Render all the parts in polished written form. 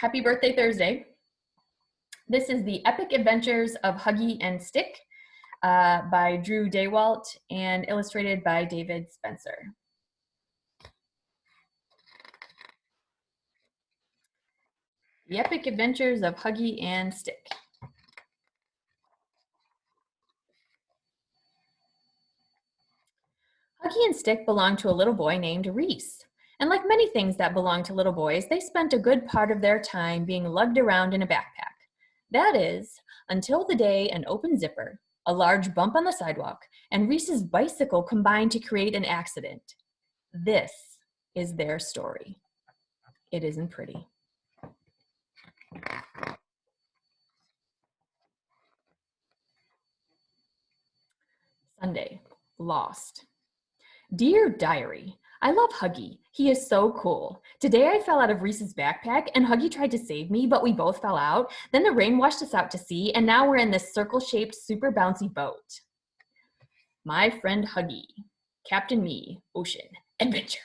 Happy birthday Thursday. This is The Epic Adventures of Huggie and Stick by Drew Daywalt and illustrated by David Spencer. The Epic Adventures of Huggie and Stick. Huggie and Stick belonged to a little boy named Reese. And like many things that belong to little boys, they spent a good part of their time being lugged around in a backpack. That is, until the day an open zipper, a large bump on the sidewalk, and Reese's bicycle combined to create an accident. This is their story. It isn't pretty. Sunday, lost. Dear Diary, I love Huggie. He is so cool. Today I fell out of Reese's backpack and Huggie tried to save me, but we both fell out. Then the rain washed us out to sea and now we're in this circle-shaped, super bouncy boat. My friend Huggie, Captain Me, Ocean, Adventure.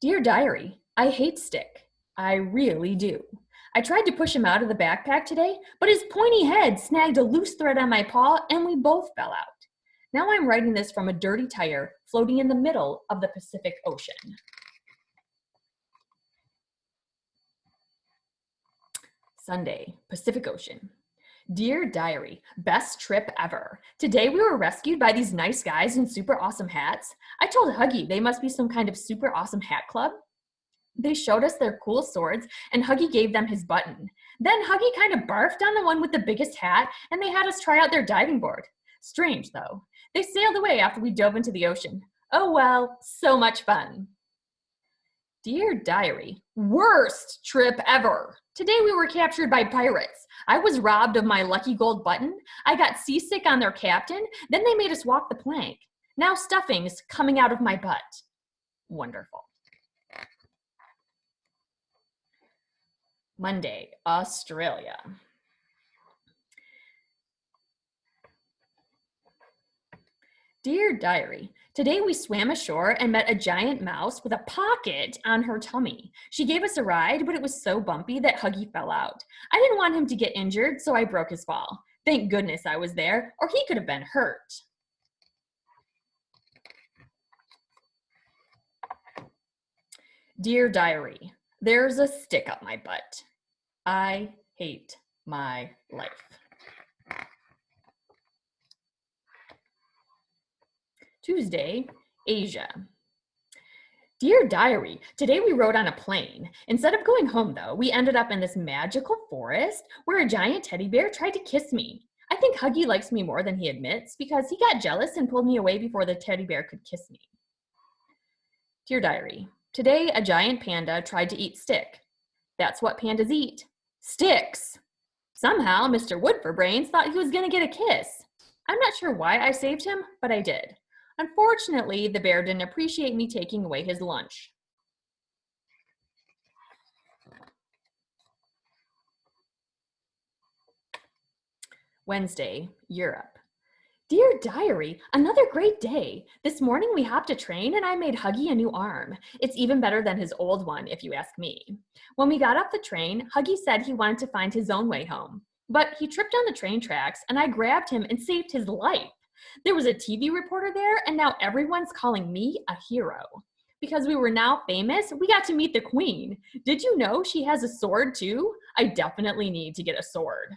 Dear Diary, I hate Stick. I really do. I tried to push him out of the backpack today, but his pointy head snagged a loose thread on my paw and we both fell out. Now I'm writing this from a dirty tire floating in the middle of the Pacific Ocean. Sunday, Pacific Ocean. Dear Diary, best trip ever. Today we were rescued by these nice guys in super awesome hats. I told Huggie they must be some kind of super awesome hat club. They showed us their cool swords and Huggie gave them his button. Then Huggie kind of barfed on the one with the biggest hat and they had us try out their diving board. Strange though. They sailed away after we dove into the ocean. Oh well, so much fun. Dear Diary, worst trip ever. Today we were captured by pirates. I was robbed of my lucky gold button. I got seasick on their captain. Then they made us walk the plank. Now stuffing's coming out of my butt. Wonderful. Monday, Australia. Dear Diary, today we swam ashore and met a giant mouse with a pocket on her tummy. She gave us a ride, but it was so bumpy that Huggie fell out. I didn't want him to get injured, so I broke his fall. Thank goodness I was there, or he could have been hurt. Dear Diary, there's a stick up my butt. I hate my life. Tuesday, Asia. Dear Diary, today we rode on a plane. Instead of going home though, we ended up in this magical forest where a giant teddy bear tried to kiss me. I think Huggie likes me more than he admits because he got jealous and pulled me away before the teddy bear could kiss me. Dear Diary, today a giant panda tried to eat Stick. That's what pandas eat, sticks. Somehow Mr. Wood-for-Brains thought he was gonna get a kiss. I'm not sure why I saved him, but I did. Unfortunately, the bear didn't appreciate me taking away his lunch. Wednesday, Europe. Dear Diary, another great day. This morning we hopped a train and I made Huggie a new arm. It's even better than his old one, if you ask me. When we got off the train, Huggie said he wanted to find his own way home. But he tripped on the train tracks and I grabbed him and saved his life. There was a TV reporter there and now everyone's calling me a hero. Because we were now famous, we got to meet the queen. Did you know she has a sword too? I definitely need to get a sword.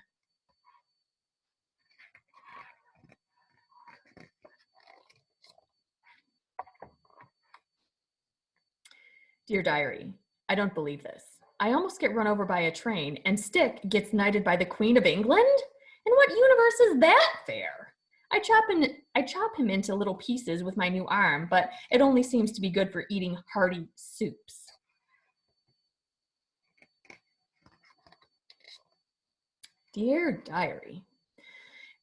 Dear Diary, I don't believe this. I almost get run over by a train and Stick gets knighted by the Queen of England? In what universe is that fair? I chop him into little pieces with my new arm, but it only seems to be good for eating hearty soups. Dear Diary,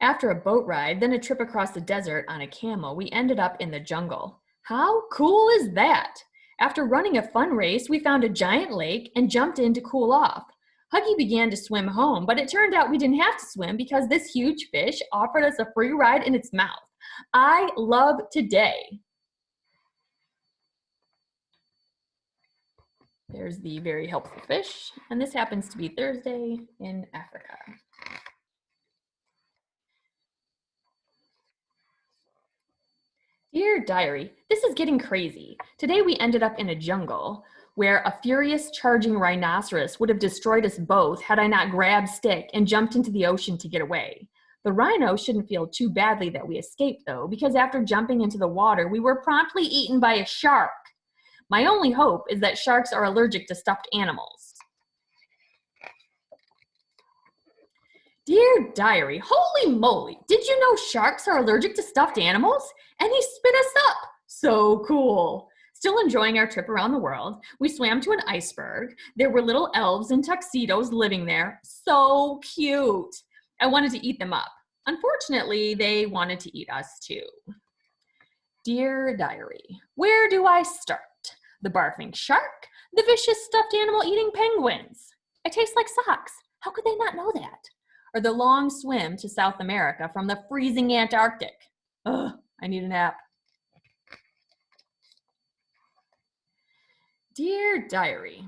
after a boat ride, then a trip across the desert on a camel, we ended up in the jungle. How cool is that? After running a fun race, we found a giant lake and jumped in to cool off. Huggie began to swim home, but it turned out we didn't have to swim because this huge fish offered us a free ride in its mouth. I love today. There's the very helpful fish, and this happens to be Thursday in Africa. Dear Diary, this is getting crazy. Today we ended up in a jungle where a furious charging rhinoceros would have destroyed us both had I not grabbed Stick and jumped into the ocean to get away. The rhino shouldn't feel too badly that we escaped though, because after jumping into the water, we were promptly eaten by a shark. My only hope is that sharks are allergic to stuffed animals. Dear Diary, holy moly, did you know sharks are allergic to stuffed animals? And he spit us up. So cool. Still enjoying our trip around the world, we swam to an iceberg. There were little elves in tuxedos living there. So cute. I wanted to eat them up. Unfortunately, they wanted to eat us too. Dear Diary, where do I start? The barfing shark, the vicious stuffed animal eating penguins. I taste like socks. How could they not know that? Or the long swim to South America from the freezing Antarctic. Ugh, I need a nap. Dear Diary,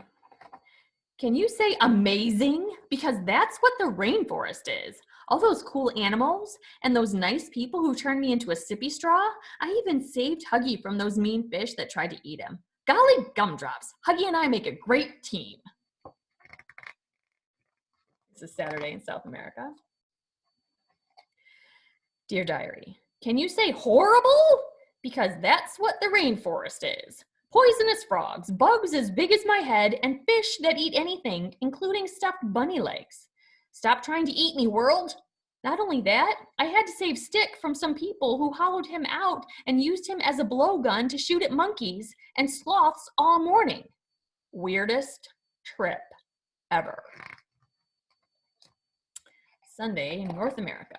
can you say amazing? Because that's what the rainforest is. All those cool animals and those nice people who turned me into a sippy straw. I even saved Huggie from those mean fish that tried to eat him. Golly gumdrops, Huggie and I make a great team. This is Saturday in South America. Dear Diary, can you say horrible? Because that's what the rainforest is. Poisonous frogs, bugs as big as my head, and fish that eat anything, including stuffed bunny legs. Stop trying to eat me, world. Not only that, I had to save Stick from some people who hollowed him out and used him as a blowgun to shoot at monkeys and sloths all morning. Weirdest trip ever. Sunday in North America.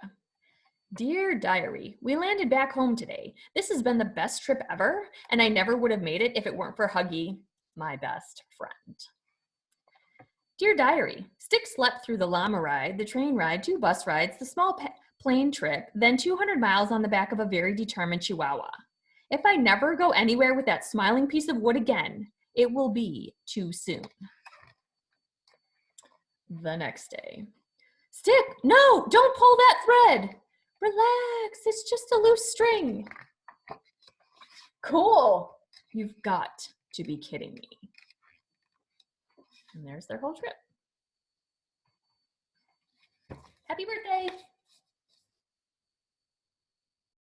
Dear Diary, we landed back home today. This has been the best trip ever, and I never would have made it if it weren't for Huggie, my best friend. Dear Diary, Stick slept through the llama ride, the train ride, 2 bus rides, the small plane trip, then 200 miles on the back of a very determined chihuahua. If I never go anywhere with that smiling piece of wood again, it will be too soon. The next day. Stick, no, don't pull that thread. Relax, it's just a loose string. Cool. You've got to be kidding me. And there's their whole trip. Happy birthday.